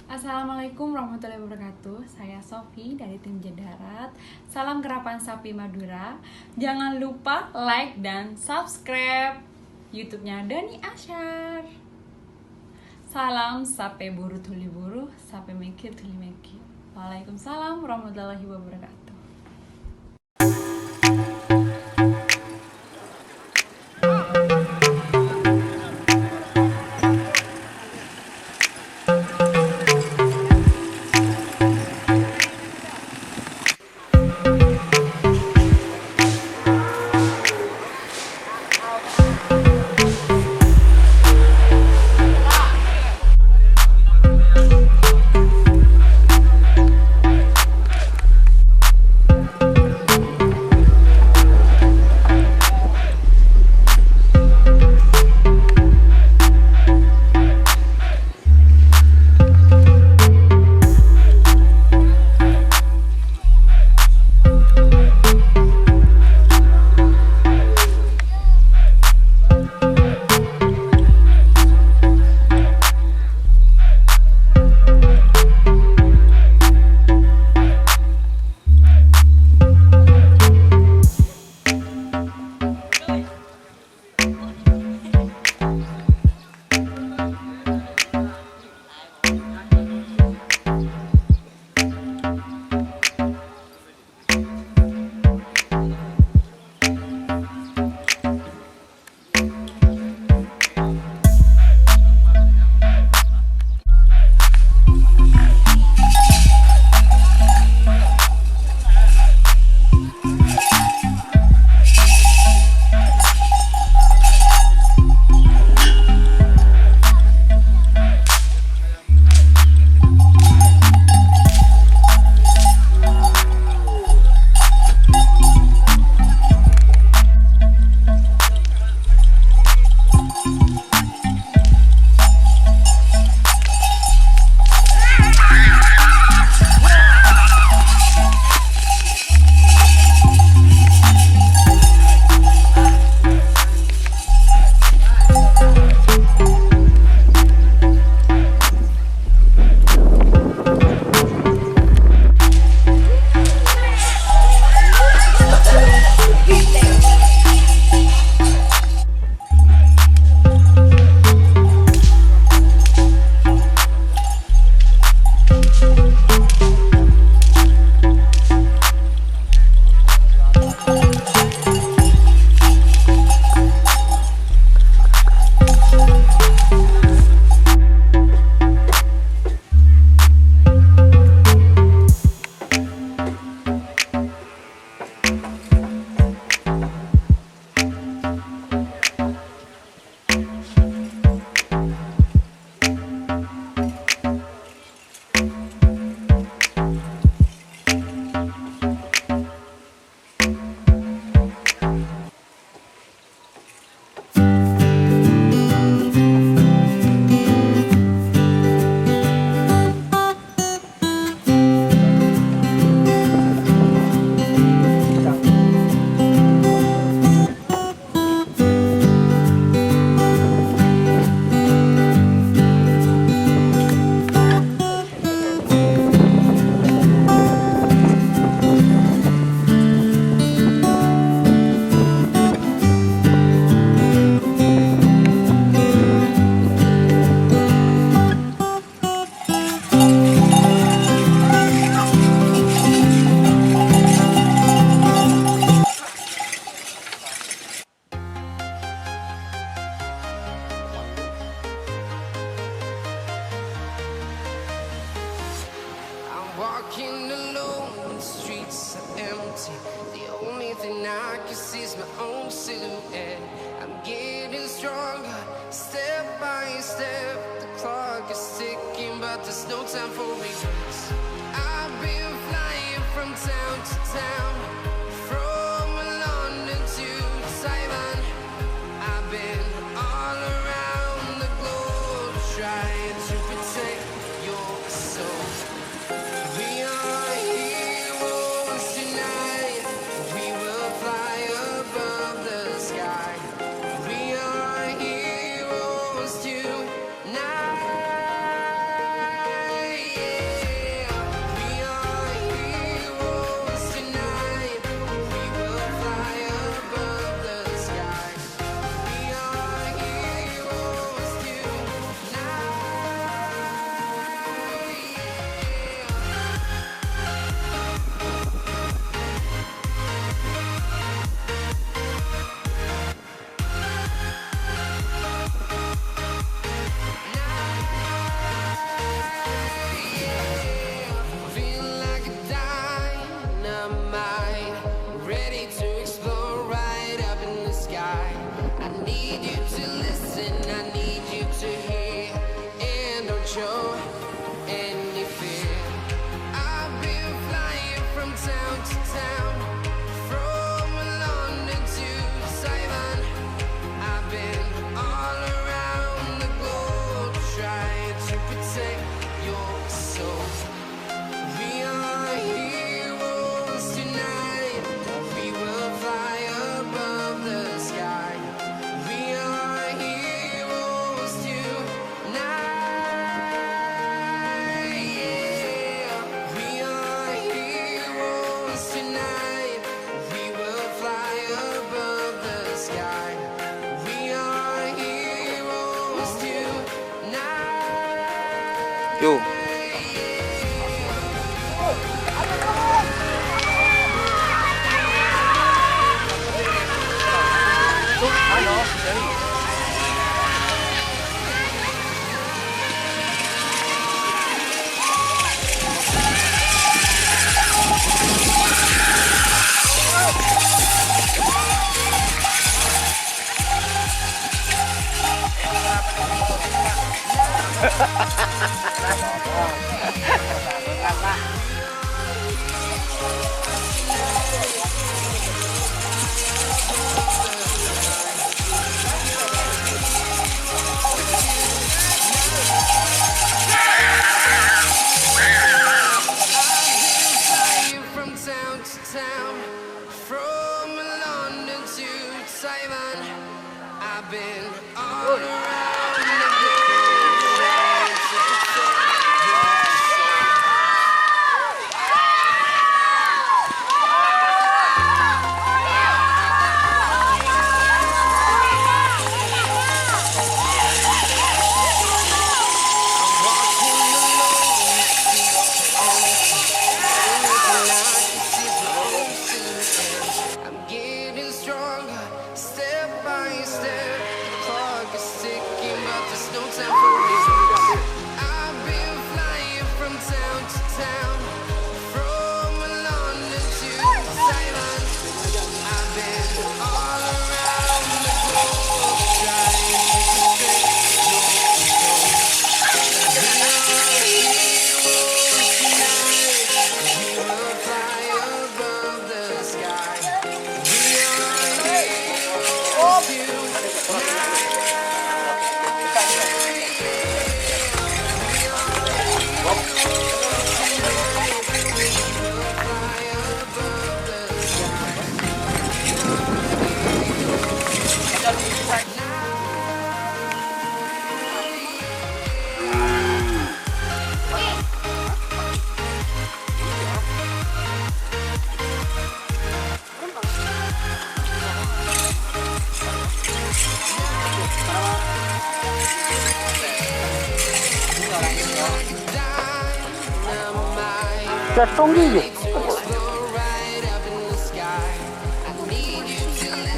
Assalamualaikum warahmatullahi wabarakatuh. Saya Sofi dari tim Darat. Salam Karapan Sapi Madura. Jangan lupa like dan subscribe YouTube-nya Doni Ashar. Salam sape buru tuli buru, sape mekir tuli mekir. Waalaikumsalam warahmatullahi wabarakatuh. Walking alone, the streets are empty. The only thing I can see is my own silhouette. I'm getting stronger, step by step. The clock is ticking, but there's no time for regrets. I've been flying from town to town, from London to Taiwan. I've been all around the globe trying to protect your soul. We are heroes tonight. We will fly above the sky. We are heroes tonight. Yuk. From town to town, from London to Taiwan, I've been all around the world to protect your I'm getting stronger, step by step. The clock is ticking, but there's no time for me. I've been flying from town to town, from London to Taiwan. I've been all around the globe, trying to protect your soul. We are heroes tonight. We will fly above the sky. We are heroes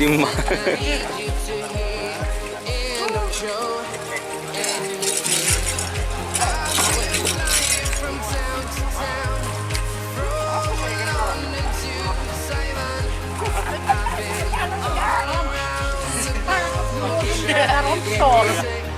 Di mana? Taiwan.